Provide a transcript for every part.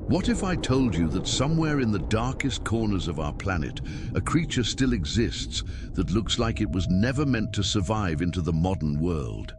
What if I told you that somewhere in the darkest corners of our planet, a creature still exists that looks like it was never meant to survive into the modern world?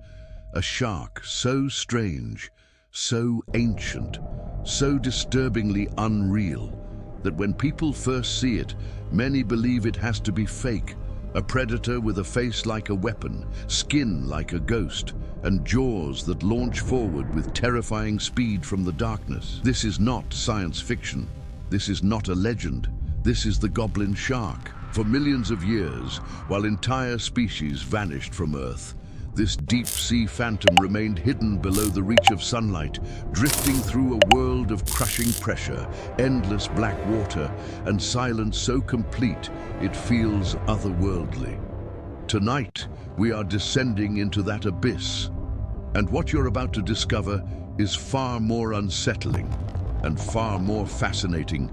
A shark so strange, so ancient, so disturbingly unreal, that when people first see it, many believe it has to be fake. A predator with a face like a weapon, skin like a ghost, and jaws that launch forward with terrifying speed from the darkness. This is not science fiction. This is not a legend. This is the goblin shark. For millions of years, while entire species vanished from Earth, this deep-sea phantom remained hidden below the reach of sunlight, drifting through a world of crushing pressure, endless black water, and silence so complete it feels otherworldly. Tonight, we are descending into that abyss, and what you're about to discover is far more unsettling and far more fascinating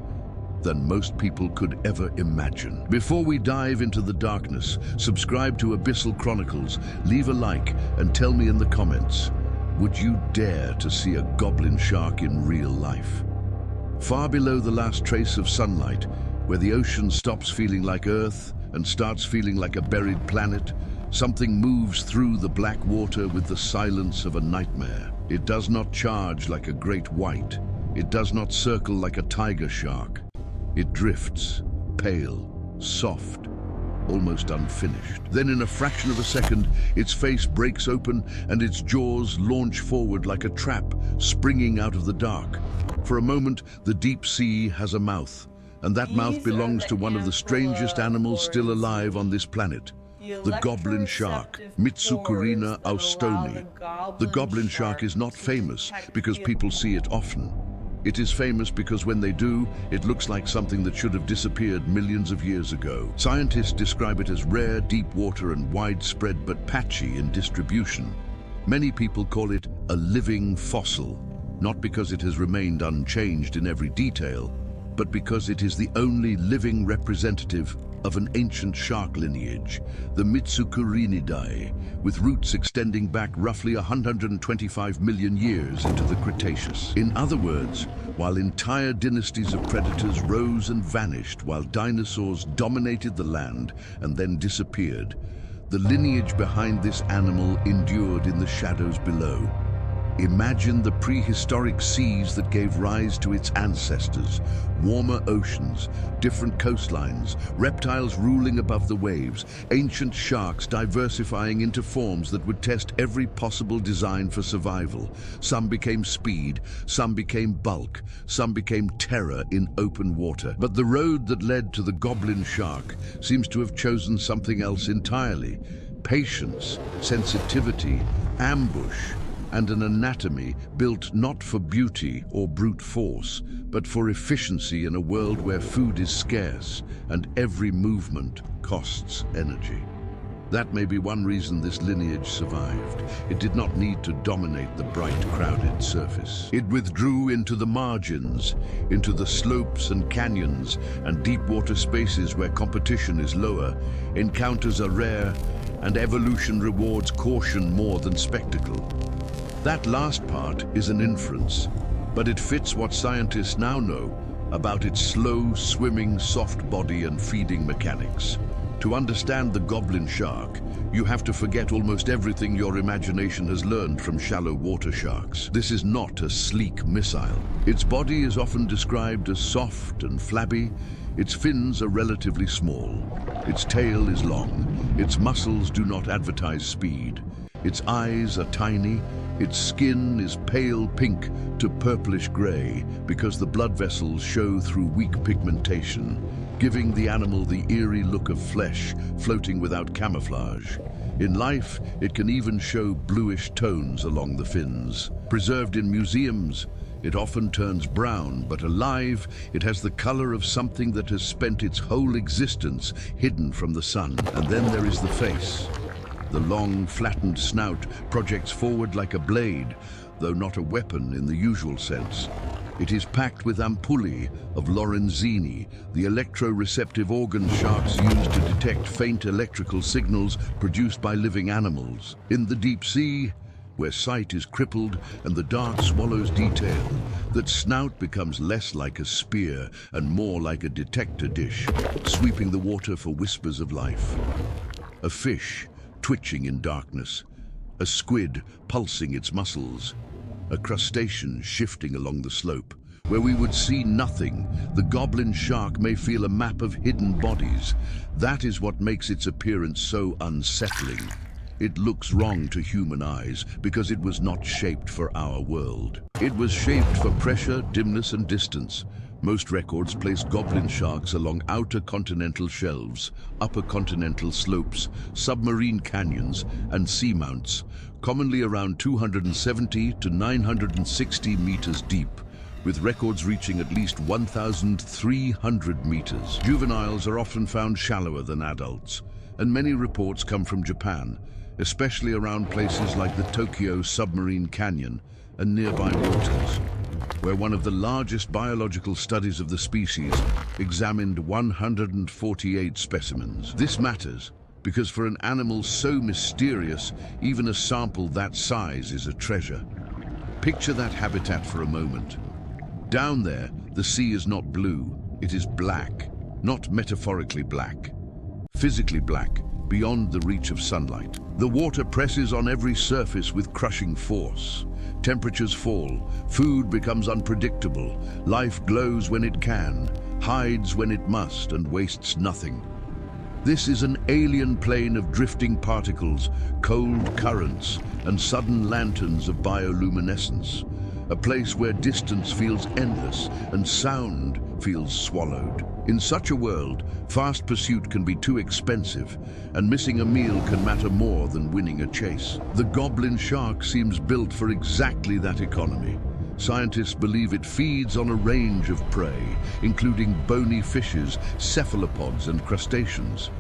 than most people could ever imagine. Before we dive into the darkness, subscribe to Abyssal Chronicles, leave a like, and tell me in the comments, would you dare to see a goblin shark in real life? Far below the last trace of sunlight, where the ocean stops feeling like Earth and starts feeling like a buried planet, something moves through the black water with the silence of a nightmare. It does not charge like a great white. It does not circle like a tiger shark. It drifts, pale, soft, almost unfinished. Then in a fraction of a second, its face breaks open and its jaws launch forward like a trap, springing out of the dark. For a moment, the deep sea has a mouth, and that mouth belongs to one of the strangest animals still alive on this planet. The goblin shark, Mitsukurina Owstoni. The goblin shark is not famous because people see it often. It is famous because when they do, it looks like something that should have disappeared millions of years ago. Scientists describe it as rare, deep water, and widespread but patchy in distribution. Many people call it a living fossil, not because it has remained unchanged in every detail, but because it is the only living representative of an ancient shark lineage, the Mitsukurinidae, with roots extending back roughly 125 million years into the Cretaceous. In other words, while entire dynasties of predators rose and vanished while dinosaurs dominated the land and then disappeared, the lineage behind this animal endured in the shadows below. Imagine the prehistoric seas that gave rise to its ancestors, warmer oceans, different coastlines, reptiles ruling above the waves, ancient sharks diversifying into forms that would test every possible design for survival. Some became speed, some became bulk, some became terror in open water. But the road that led to the goblin shark seems to have chosen something else entirely. Patience, sensitivity, ambush, and an anatomy built not for beauty or brute force, but for efficiency in a world where food is scarce and every movement costs energy. That may be one reason this lineage survived. It did not need to dominate the bright, crowded surface. It withdrew into the margins, into the slopes and canyons and deep water spaces where competition is lower, encounters are rare, and evolution rewards caution more than spectacle. That last part is an inference, but it fits what scientists now know about its slow, swimming, soft body and feeding mechanics. To understand the goblin shark, you have to forget almost everything your imagination has learned from shallow water sharks. This is not a sleek missile. Its body is often described as soft and flabby. Its fins are relatively small. Its tail is long. Its muscles do not advertise speed. Its eyes are tiny. Its skin is pale pink to purplish gray because the blood vessels show through weak pigmentation, giving the animal the eerie look of flesh floating without camouflage. In life, it can even show bluish tones along the fins. Preserved in museums, it often turns brown, but alive, it has the color of something that has spent its whole existence hidden from the sun. And then there is the face. The long, flattened snout projects forward like a blade, though not a weapon in the usual sense. It is packed with ampullae of Lorenzini, the electroreceptive organ sharks use to detect faint electrical signals produced by living animals. In the deep sea, where sight is crippled and the dark swallows detail, That snout becomes less like a spear and more like a detector dish, sweeping the water for whispers of life. A fish twitching in darkness, a squid pulsing its muscles, a crustacean shifting along the slope. Where we would see nothing, the goblin shark may feel a map of hidden bodies. That is what makes its appearance so unsettling. It looks wrong to human eyes because it was not shaped for our world. It was shaped for pressure, dimness, and distance. Most records place goblin sharks along outer continental shelves, upper continental slopes, submarine canyons, and seamounts, commonly around 270 to 960 meters deep, with records reaching at least 1,300 meters. Juveniles are often found shallower than adults, and many reports come from Japan, especially around places like the Tokyo Submarine Canyon and nearby waters, where one of the largest biological studies of the species examined 148 specimens. This matters because for an animal so mysterious, even a sample that size is a treasure. Picture that habitat for a moment. Down there, the sea is not blue, it is black, not metaphorically black, physically black, beyond the reach of sunlight. The water presses on every surface with crushing force. Temperatures fall, food becomes unpredictable, life glows when it can, hides when it must, and wastes nothing. This is an alien plane of drifting particles, cold currents, and sudden lanterns of bioluminescence. A place where distance feels endless and sound feels swallowed. In such a world, fast pursuit can be too expensive, and missing a meal can matter more than winning a chase. The goblin shark seems built for exactly that economy. Scientists believe it feeds on a range of prey, including bony fishes, cephalopods, and crustaceans.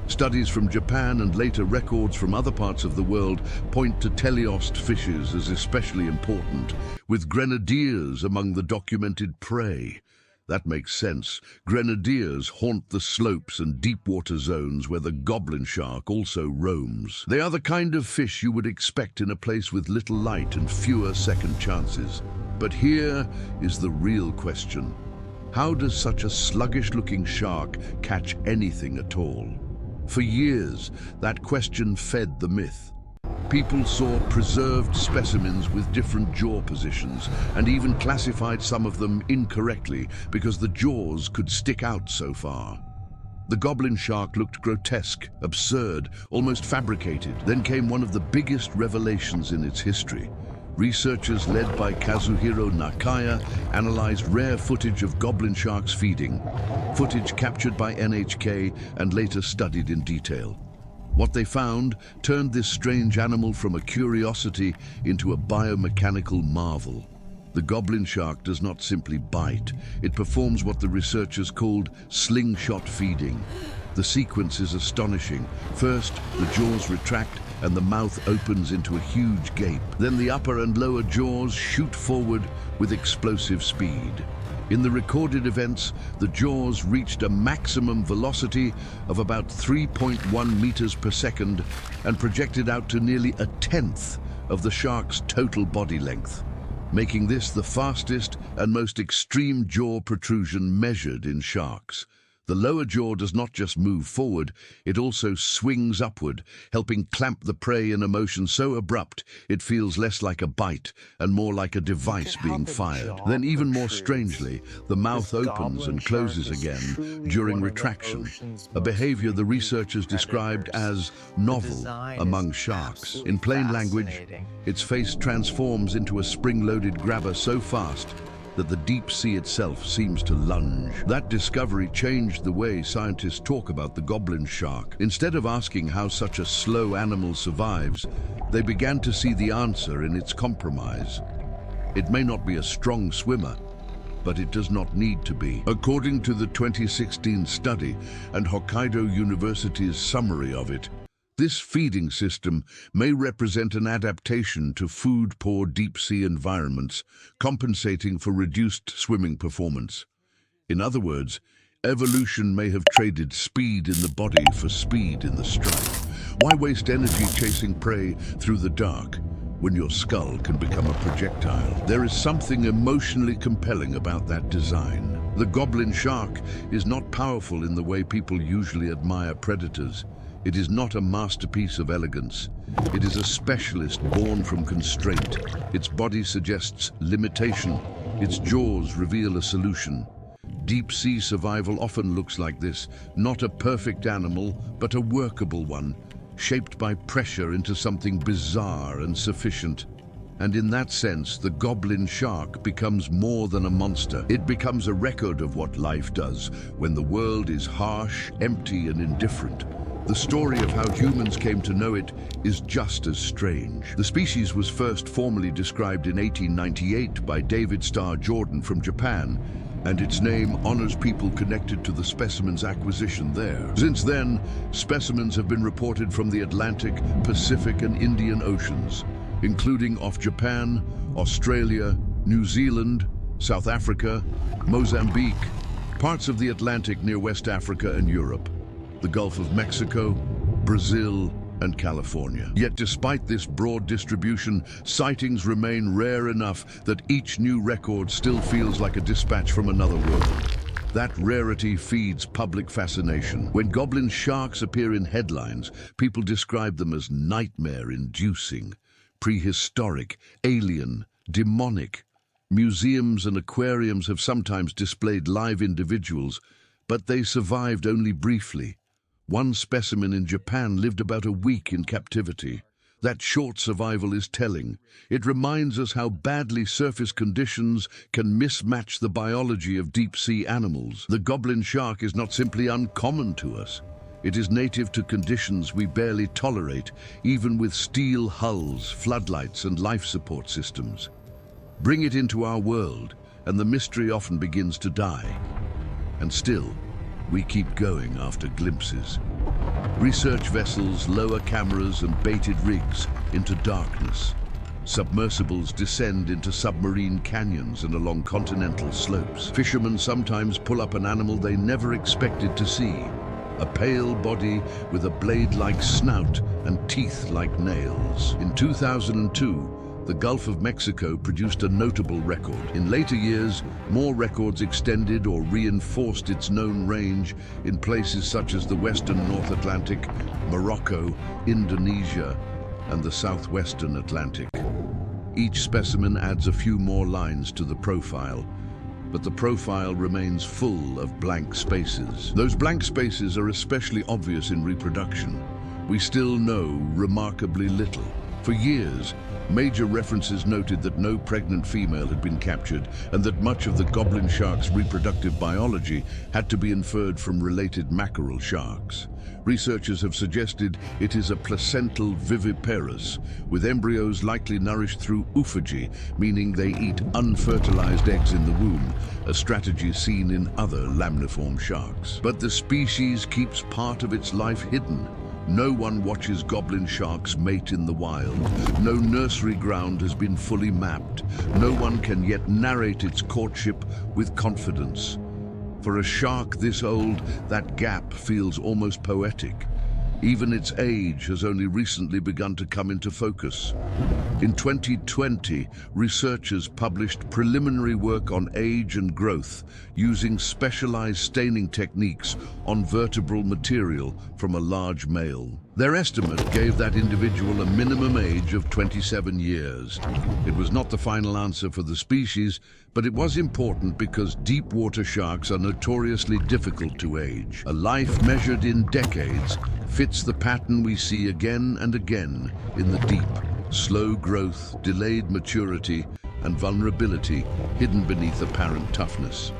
Studies from Japan and later records from other parts of the world point to teleost fishes as especially important, with grenadiers among the documented prey. That makes sense. Grenadiers haunt the slopes and deep water zones where the goblin shark also roams. They are the kind of fish you would expect in a place with little light and fewer second chances. But here is the real question. How does such a sluggish-looking shark catch anything at all? For years, that question fed the myth. People saw preserved specimens with different jaw positions and even classified some of them incorrectly because the jaws could stick out so far. The goblin shark looked grotesque, absurd, almost fabricated. Then came one of the biggest revelations in its history. Researchers led by Kazuhiro Nakaya analyzed rare footage of goblin sharks feeding, footage captured by NHK and later studied in detail. What they found turned this strange animal from a curiosity into a biomechanical marvel. The goblin shark does not simply bite, it performs what the researchers called slingshot feeding. The sequence is astonishing. First, the jaws retract and the mouth opens into a huge gape. Then the upper and lower jaws shoot forward with explosive speed. In the recorded events, the jaws reached a maximum velocity of about 3.1 meters per second and projected out to nearly a tenth of the shark's total body length, making this the fastest and most extreme jaw protrusion measured in sharks. The lower jaw does not just move forward, it also swings upward, helping clamp the prey in a motion so abrupt it feels less like a bite and more like a device being fired. Then even more strangely, the mouth opens and closes again during retraction, a behavior the researchers described as novel among sharks. In plain language, its face transforms into a spring-loaded grabber so fast that the deep sea itself seems to lunge. That discovery changed the way scientists talk about the goblin shark. Instead of asking how such a slow animal survives, they began to see the answer in its compromise. It may not be a strong swimmer, but it does not need to be. According to the 2016 study and Hokkaido University's summary of it, this feeding system may represent an adaptation to food-poor deep-sea environments, compensating for reduced swimming performance. In other words, evolution may have traded speed in the body for speed in the strike. Why waste energy chasing prey through the dark when your skull can become a projectile. There is something emotionally compelling about that design. The goblin shark is not powerful in the way people usually admire predators. It is not a masterpiece of elegance. It is a specialist born from constraint. Its body suggests limitation. Its jaws reveal a solution. Deep-sea survival often looks like this, not a perfect animal, but a workable one, shaped by pressure into something bizarre and sufficient. And in that sense, the goblin shark becomes more than a monster. It becomes a record of what life does when the world is harsh, empty, and indifferent. The story of how humans came to know it is just as strange. The species was first formally described in 1898 by David Starr Jordan from Japan, and its name honors people connected to the specimen's acquisition there. Since then, specimens have been reported from the Atlantic, Pacific, and Indian Oceans, including off Japan, Australia, New Zealand, South Africa, Mozambique, parts of the Atlantic near West Africa and Europe, the Gulf of Mexico, Brazil, and California. Yet despite this broad distribution, sightings remain rare enough that each new record still feels like a dispatch from another world. That rarity feeds public fascination. When goblin sharks appear in headlines, people describe them as nightmare-inducing, prehistoric, alien, demonic. Museums and aquariums have sometimes displayed live individuals, but they survived only briefly. One specimen in Japan lived about a week in captivity. That short survival is telling. It reminds us how badly surface conditions can mismatch the biology of deep-sea animals. The goblin shark is not simply uncommon to us. It is native to conditions we barely tolerate, even with steel hulls, floodlights, and life support systems. Bring it into our world, and the mystery often begins to die. And still, we keep going after glimpses. Research vessels lower cameras and baited rigs into darkness. Submersibles descend into submarine canyons and along continental slopes. Fishermen sometimes pull up an animal they never expected to see. A pale body with a blade-like snout and teeth like nails. In 2002, the Gulf of Mexico produced a notable record. In later years, more records extended or reinforced its known range in places such as the western North Atlantic, Morocco, Indonesia, and the southwestern Atlantic. Each specimen adds a few more lines to the profile, but the profile remains full of blank spaces. Those blank spaces are especially obvious in reproduction. We still know remarkably little. For years, major references noted that no pregnant female had been captured and that much of the goblin shark's reproductive biology had to be inferred from related mackerel sharks. Researchers have suggested it is a placental viviparous, with embryos likely nourished through oophagy, meaning they eat unfertilized eggs in the womb, a strategy seen in other lamniform sharks. But the species keeps part of its life hidden. No one watches goblin sharks mate in the wild. No nursery ground has been fully mapped. No one can yet narrate its courtship with confidence. For a shark this old, that gap feels almost poetic. Even its age has only recently begun to come into focus. In 2020, researchers published preliminary work on age and growth using specialized staining techniques on vertebral material from a large male. Their estimate gave that individual a minimum age of 27 years. It was not the final answer for the species, but it was important because deep water sharks are notoriously difficult to age. A life measured in decades fits the pattern we see again and again in the deep. Slow growth, delayed maturity, and vulnerability hidden beneath apparent toughness.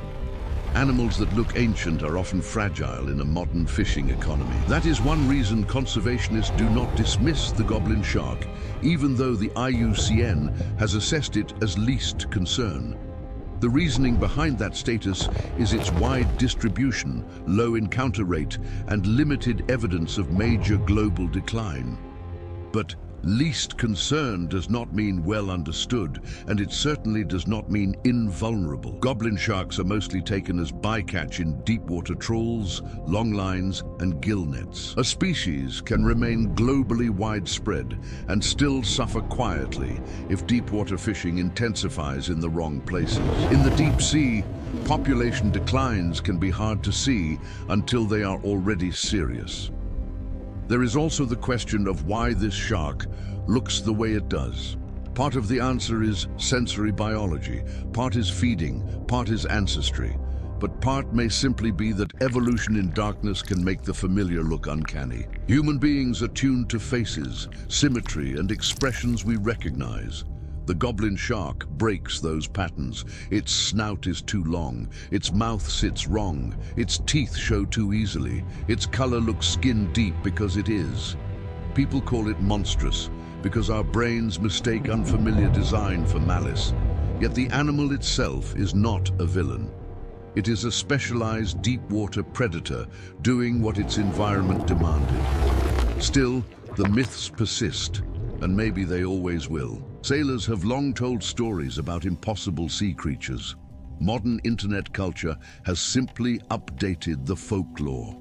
Animals that look ancient are often fragile in a modern fishing economy. That is one reason conservationists do not dismiss the goblin shark, even though the IUCN has assessed it as least concern. The reasoning behind that status is its wide distribution, low encounter rate, and limited evidence of major global decline. But Least concern does not mean well understood, and it certainly does not mean invulnerable. Goblin sharks are mostly taken as bycatch in deep-water trawls, longlines, and gill nets. A species can remain globally widespread and still suffer quietly if deep-water fishing intensifies in the wrong places. In the deep sea, population declines can be hard to see until they are already serious. There is also the question of why this shark looks the way it does. Part of the answer is sensory biology, part is feeding, part is ancestry, but part may simply be that evolution in darkness can make the familiar look uncanny. Human beings are tuned to faces, symmetry, and expressions we recognize. The goblin shark breaks those patterns. Its snout is too long, its mouth sits wrong, its teeth show too easily, its color looks skin deep because it is. People call it monstrous because our brains mistake unfamiliar design for malice. Yet the animal itself is not a villain. It is a specialized deep-water predator doing what its environment demanded. Still, the myths persist, and maybe they always will. Sailors have long told stories about impossible sea creatures. Modern internet culture has simply updated the folklore.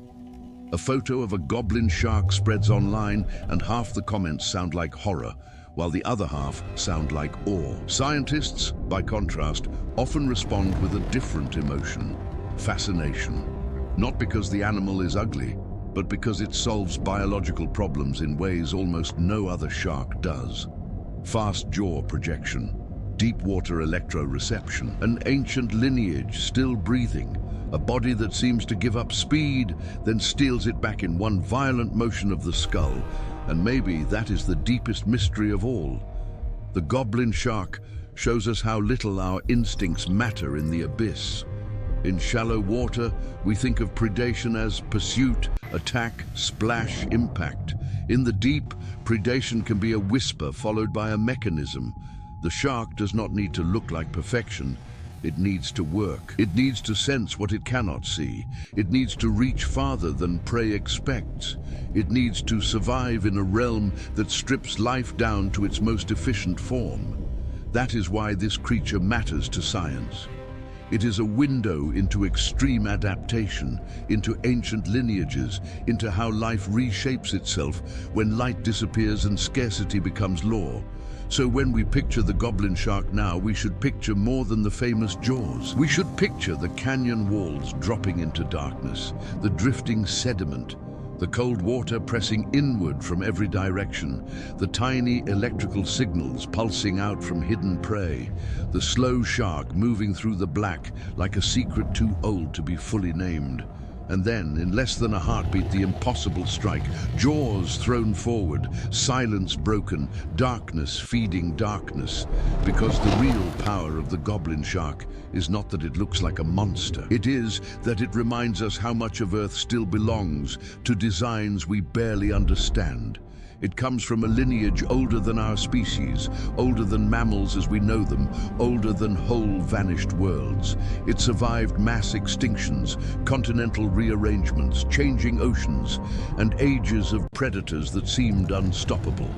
A photo of a goblin shark spreads online and half the comments sound like horror, while the other half sound like awe. Scientists, by contrast, often respond with a different emotion: fascination. Not because the animal is ugly, but because it solves biological problems in ways almost no other shark does. Fast jaw projection, deep water electroreception, an ancient lineage still breathing, a body that seems to give up speed, then steals it back in one violent motion of the skull, and maybe that is the deepest mystery of all. The goblin shark shows us how little our instincts matter in the abyss. In shallow water, we think of predation as pursuit, attack, splash, impact. In the deep, predation can be a whisper followed by a mechanism. The shark does not need to look like perfection. It needs to work. It needs to sense what it cannot see. It needs to reach farther than prey expects. It needs to survive in a realm that strips life down to its most efficient form. That is why this creature matters to science. It is a window into extreme adaptation, into ancient lineages, into how life reshapes itself when light disappears and scarcity becomes law. So when we picture the goblin shark now, we should picture more than the famous jaws. We should picture the canyon walls dropping into darkness, the drifting sediment, the cold water pressing inward from every direction, the tiny electrical signals pulsing out from hidden prey, the slow shark moving through the black like a secret too old to be fully named. And then, in less than a heartbeat, the impossible strike. Jaws thrown forward, silence broken, darkness feeding darkness. Because the real power of the goblin shark is not that it looks like a monster. It is that it reminds us how much of Earth still belongs to designs we barely understand. It comes from a lineage older than our species, older than mammals as we know them, older than whole vanished worlds. It survived mass extinctions, continental rearrangements, changing oceans, and ages of predators that seemed unstoppable.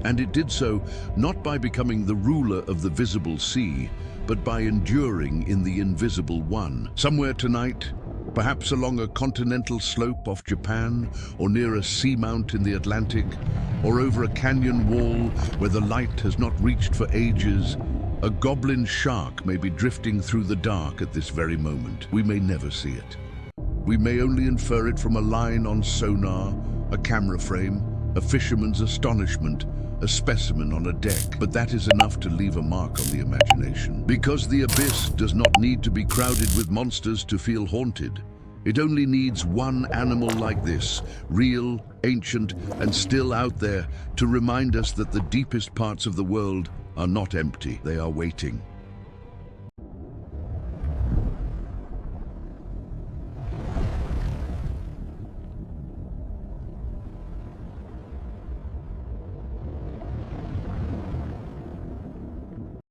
And it did so not by becoming the ruler of the visible sea, but by enduring in the invisible one. Somewhere tonight, perhaps along a continental slope off Japan, or near a seamount in the Atlantic, or over a canyon wall where the light has not reached for ages, a goblin shark may be drifting through the dark at this very moment. We may never see it. We may only infer it from a line on sonar, a camera frame, a fisherman's astonishment, a specimen on a deck, but that is enough to leave a mark on the imagination. Because the abyss does not need to be crowded with monsters to feel haunted. It only needs one animal like this, real, ancient, and still out there, to remind us that the deepest parts of the world are not empty, they are waiting.